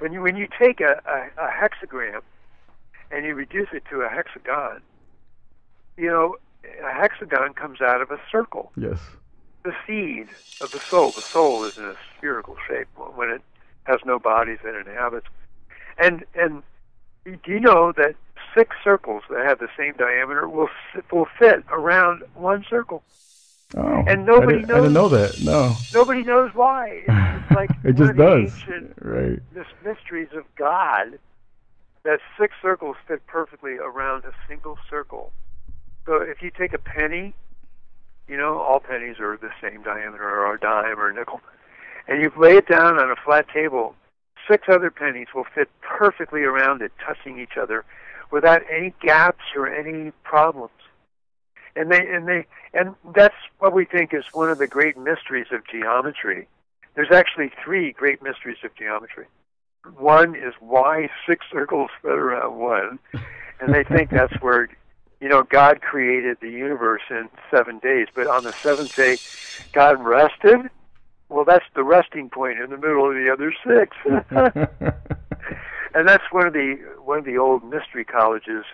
when you take a hexagram and you reduce it to a hexagon, a hexagon comes out of a circle. Yes. The seed of the soul. The soul is in a spherical shape when it has no bodies it inhabits. And do you know that 6 circles that have the same diameter will fit around one circle? Oh, and nobody knows. I didn't know that. No. Nobody knows why. It's like it one just of the does. ancient right. mysteries of God, that 6 circles fit perfectly around a single circle. So if you take a penny, all pennies are the same diameter, or a dime or a nickel, and you lay it down on a flat table, 6 other pennies will fit perfectly around it, touching each other, without any gaps or any problems. And that's what we think is one of the great mysteries of geometry. There's actually 3 great mysteries of geometry. One is why 6 circles fit around one, and they think that's where God created the universe in 7 days, but on the 7th day, God rested. Well, that's the resting point in the middle of the other 6. And that's one of the old mystery college's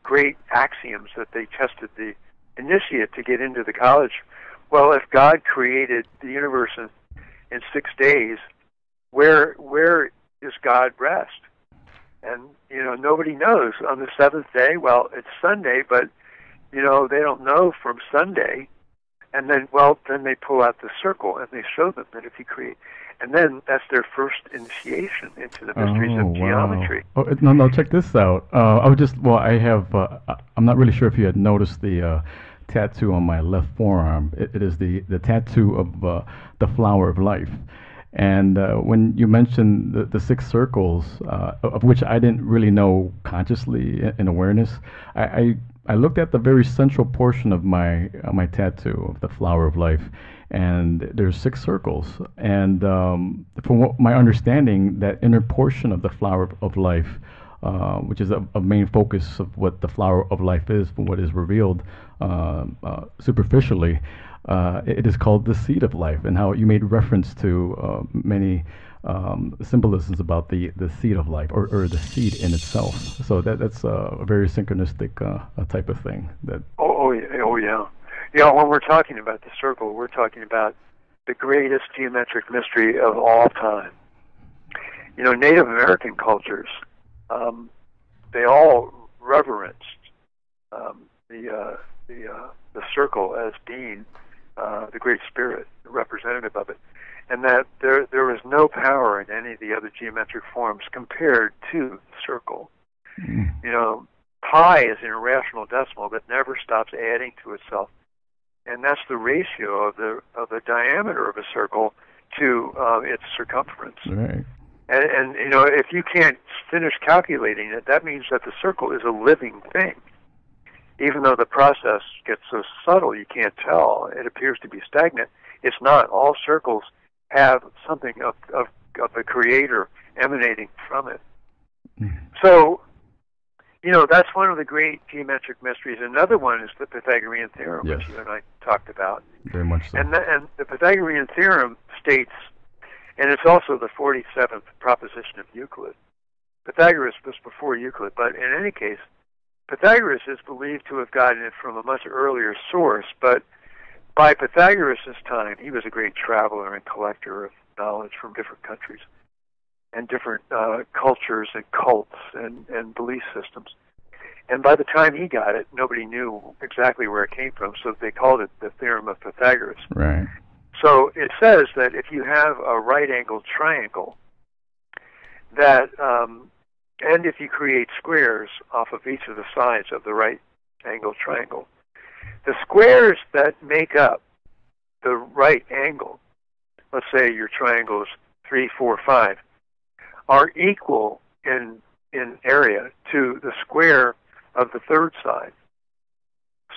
great axioms that they tested the initiate to get into the college. Well, if God created the universe in 6 days, where does God rest? And nobody knows. On the 7th day, well, it's Sunday, but they don't know from Sunday. And then they pull out the circle and they show them that if you create, and then that's their first initiation into the mysteries of geometry. Oh, no, check this out. I have, I'm not really sure if you had noticed the tattoo on my left forearm. It is the tattoo of the flower of life. And when you mentioned the 6 circles, of which I didn't really know consciously in awareness, I looked at the very central portion of my tattoo of the flower of life, and there's 6 circles. And from what my understanding, that inner portion of the flower of life, which is a main focus of what the flower of life is, from what is revealed superficially, it is called the seed of life, and how you made reference to many symbolisms about the seed of life, or the seed in itself. So that's a very synchronistic type of thing. Oh yeah. When we're talking about the circle, we're talking about the greatest geometric mystery of all time. Native American cultures, they all reverenced the circle as being the Great Spirit, the representative of it, and that there was no power in any of the other geometric forms compared to the circle. Pi is an irrational decimal that never stops adding to itself, and that's the ratio of the diameter of a circle to its circumference. Right. And if you can't finish calculating it, that means that the circle is a living thing. Even though the process gets so subtle you can't tell, it appears to be stagnant. It's not. All circles have something of the Creator emanating from it. So, that's one of the great geometric mysteries. Another one is the Pythagorean theorem, yes, which you and I talked about. Very much so. And the Pythagorean theorem states, and it's also the 47th proposition of Euclid. Pythagoras was before Euclid, but in any case, Pythagoras is believed to have gotten it from a much earlier source, but by Pythagoras' time, he was a great traveler and collector of knowledge from different countries and different cultures and cults and belief systems. And by the time he got it, nobody knew exactly where it came from, so they called it the theorem of Pythagoras. Right. So it says that if you have a right-angled triangle, that and if you create squares off of each of the sides of the right-angled triangle, the squares that make up the right angle, let's say your triangle is 3, 4, 5, are equal in area to the square of the third side.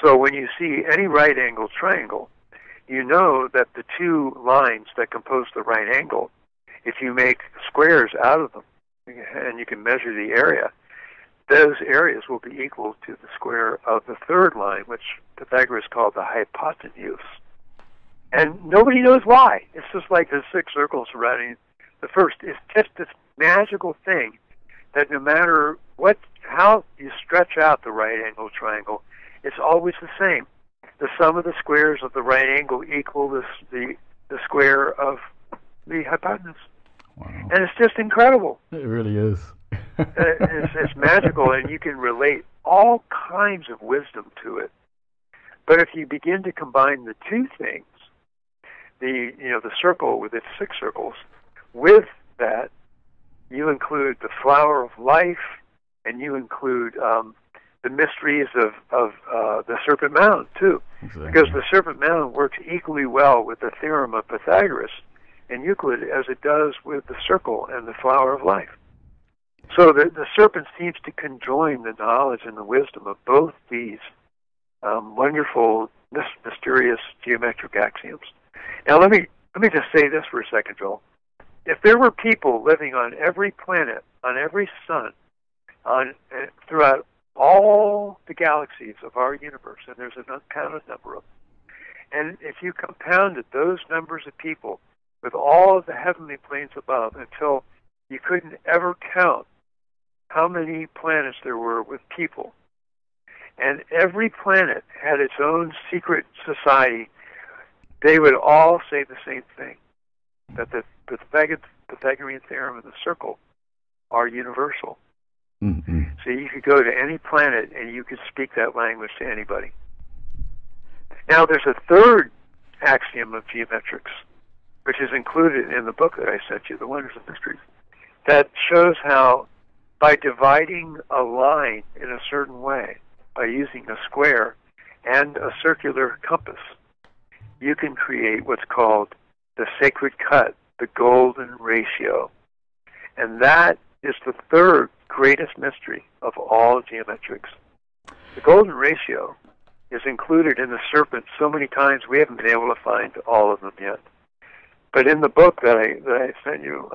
So when you see any right-angled triangle, you know that the 2 lines that compose the right angle, if you make squares out of them, and you can measure the area, those areas will be equal to the square of the third line, which Pythagoras called the hypotenuse. And nobody knows why. It's just like the 6 circles surrounding the first. It's just magical thing that no matter how you stretch out the right angle triangle, it's always the same. The sum of the squares of the right angle equal the square of the hypotenuse. Wow. And it's just incredible. It really is. It's magical, and you can relate all kinds of wisdom to it. But if you begin to combine the two things, the circle with its 6 circles, with that, you include the flower of life, and you include the mysteries of the Serpent Mound too, exactly. Because the Serpent Mound works equally well with the theorem of Pythagoras and Euclid as it does with the circle and the flower of life. So the serpent seems to conjoin the knowledge and the wisdom of both these wonderful, mysterious geometric axioms. Now let me just say this for a second, Joel. If there were people living on every planet, on every sun, throughout all the galaxies of our universe, and there's an uncounted number of them, and if you compounded those numbers of people with all of the heavenly planes above until you couldn't ever count how many planets there were with people, and every planet had its own secret society, they would all say the same thing, that the Pythagorean theorem and the circle are universal. Mm-hmm. So you could go to any planet and you could speak that language to anybody. Now there's a third axiom of geometrics, which is included in the book that I sent you, The Wonders of Mysteries, that shows how by dividing a line in a certain way, by using a square and a circular compass, you can create what's called the sacred cut, the golden ratio. And that is the third greatest mystery of all geometrics. The golden ratio is included in the serpent so many times we haven't been able to find all of them yet. But in the book that I sent you,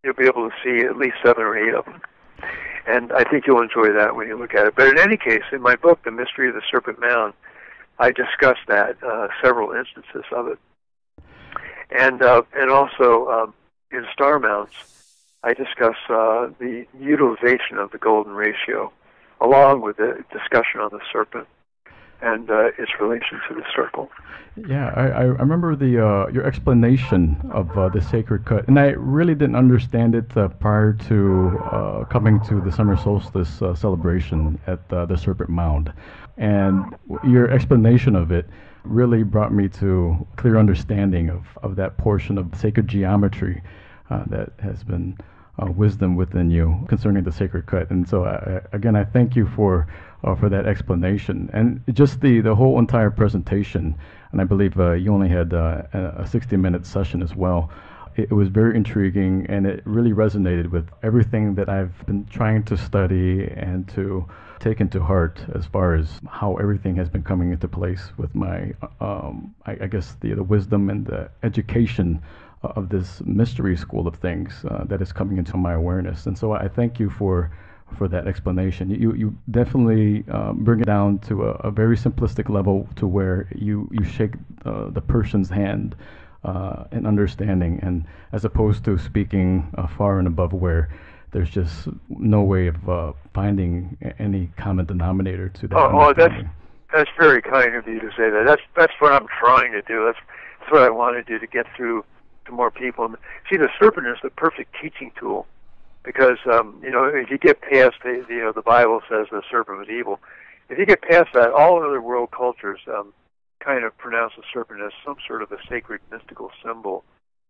you'll be able to see at least 7 or 8 of them. And I think you'll enjoy that when you look at it. But in any case, in my book, The Mystery of the Serpent Mound, I discuss that, several instances of it. And also in Star Mounds, I discuss the utilization of the golden ratio, along with the discussion on the serpent and its relation to the circle. Yeah, I remember your explanation of the sacred cut, and I really didn't understand it prior to coming to the summer solstice celebration at the Serpent Mound. And your explanation of it really brought me to a clear understanding of that portion of sacred geometry that has been wisdom within you concerning the sacred cut. And so again, I thank you for that explanation and just the whole entire presentation. And I believe you only had a 60-minute session as well. It was very intriguing, and it really resonated with everything that I've been trying to study and to take into heart as far as how everything has been coming into place with my, I guess, the wisdom and the education of this mystery school of things that is coming into my awareness. And so I thank you for that explanation. You definitely bring it down to a very simplistic level, to where you shake the person's hand in understanding, and as opposed to speaking far and above, where there's just no way of finding any common denominator to that. Oh, that's very kind of you to say that. That's what I'm trying to do. That's what I want to do, to get through to more people. And see, the serpent is the perfect teaching tool, because if you get past the Bible says the serpent was evil. If you get past that, all other world cultures kind of pronounce the serpent as some sort of a sacred mystical symbol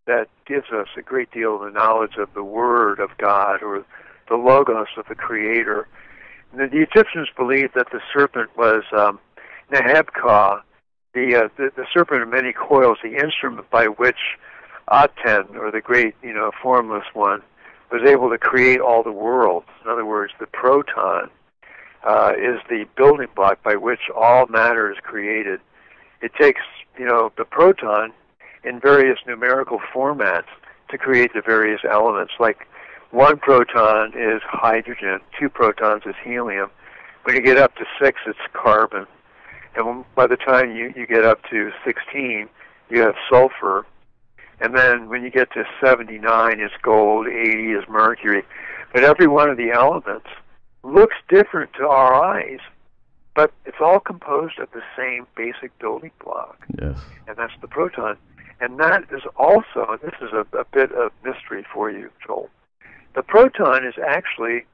that gives us a great deal of the knowledge of the Word of God, or the Logos of the Creator. And the Egyptians believed that the serpent was Neheb-Ka, the serpent of many coils, the instrument by which Aten, or the great, formless one, was able to create all the worlds. In other words, the proton is the building block by which all matter is created. It takes, the proton in various numerical formats to create the various elements. Like 1 proton is hydrogen, 2 protons is helium. When you get up to 6, it's carbon. And by the time you get up to 16, you have sulfur. And then when you get to 79, it's gold, 80 is mercury. But every one of the elements looks different to our eyes, but it's all composed of the same basic building block. Yes. And that's the proton. And that is also, and this is a bit of mystery for you, Joel, the proton is actually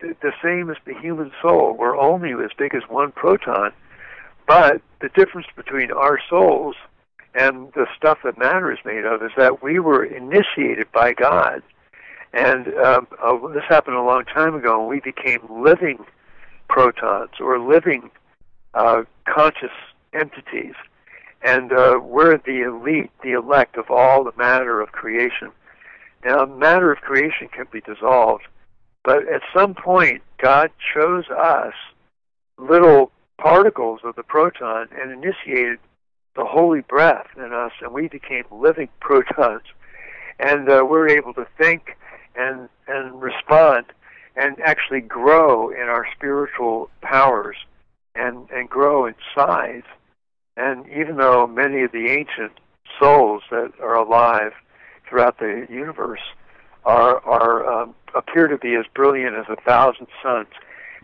the same as the human soul. We're only as big as one proton, but the difference between our souls and the stuff that matter is made of is that we were initiated by God. And this happened a long time ago, and we became living protons or living conscious entities. And we're the elite, the elect of all the matter of creation. Now, matter of creation can be dissolved, but at some point, God chose us, little particles of the proton, and initiated the holy breath in us, and we became living protons. And we're able to think and respond and actually grow in our spiritual powers and grow in size. And even though many of the ancient souls that are alive throughout the universe appear to be as brilliant as 1,000 suns,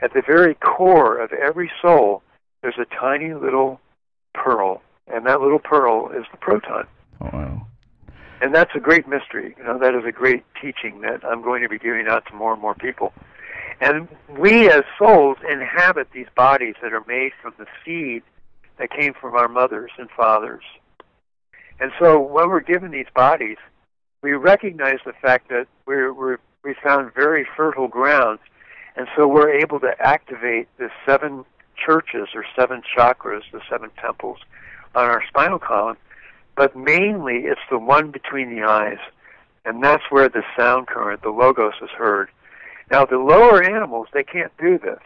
at the very core of every soul, there's a tiny little pearl, and that little pearl is the proton. Oh, wow. And that's a great mystery. That is a great teaching that I'm going to be giving out to more and more people. And we as souls inhabit these bodies that are made from the seed that came from our mothers and fathers. And so when we're given these bodies, we recognize the fact that we found very fertile grounds, and so we're able to activate the 7 churches or 7 chakras, the 7 temples on our spinal column, but mainly it's the one between the eyes, and that's where the sound current, the logos, is heard. Now, the lower animals, they can't do this.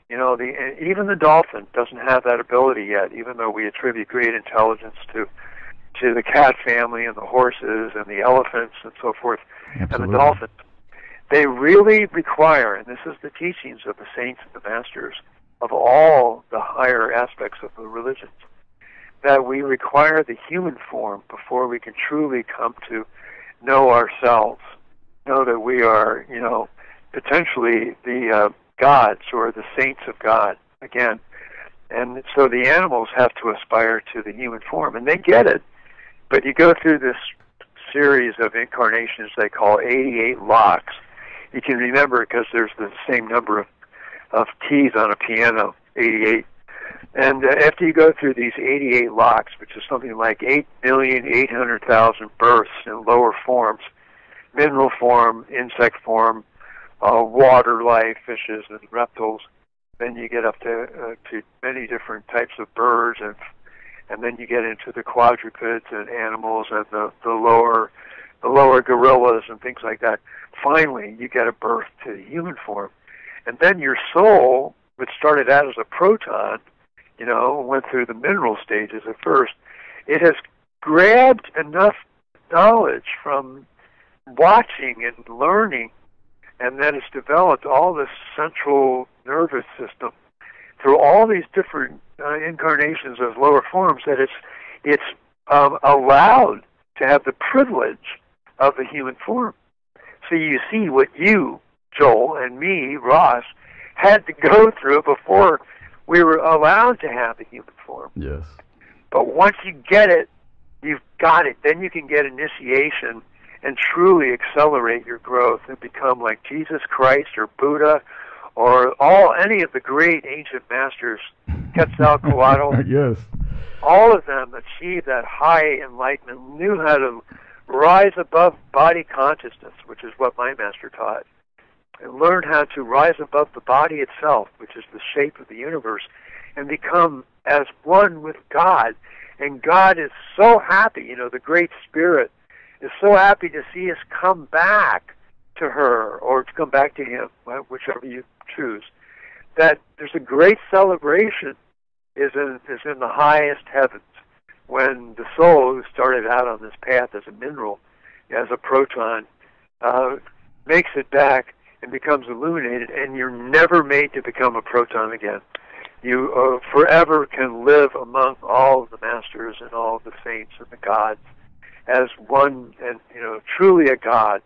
Even the dolphin doesn't have that ability yet, even though we attribute great intelligence to the cat family and the horses and the elephants and so forth. Absolutely. And the dolphins. They really require, and this is the teachings of the saints and the masters of all the higher aspects of the religions, that we require the human form before we can truly come to know ourselves, know that we are, potentially the gods or the saints of God again. And so the animals have to aspire to the human form, and they get it. But you go through this series of incarnations they call 88 locks. You can remember because there's the same number of keys on a piano, 88. And after you go through these 88 locks, which is something like 8,800,000 births in lower forms, mineral form, insect form, water life, fishes and reptiles, then you get up to many different types of birds, and then you get into the quadrupeds and animals and the lower gorillas and things like that. Finally, you get a birth to the human form, and then your soul, which started out as a proton, went through the mineral stages at first. It has grabbed enough knowledge from watching and learning, and then it's developed all this central nervous system through all these different incarnations of lower forms that it's allowed to have the privilege of the human form. So you see what you, Joel, and me, Ross, had to go through before we were allowed to have the human form. Yes. But once you get it, you've got it. Then you can get initiation and truly accelerate your growth and become like Jesus Christ or Buddha or any of the great ancient masters, Quetzalcoatl. Yes. All of them achieved that high enlightenment, knew how to rise above body consciousness, which is what my master taught, and learn how to rise above the body itself, which is the shape of the universe, and become as one with God. And God is so happy, the Great Spirit is so happy to see us come back to her or to come back to him, whichever you choose, that there's a great celebration is in the highest heavens when the soul who started out on this path as a mineral, as a proton, makes it back and becomes illuminated, and you're never made to become a proton again. You forever can live among all of the masters and all of the saints and the gods as one and truly a God.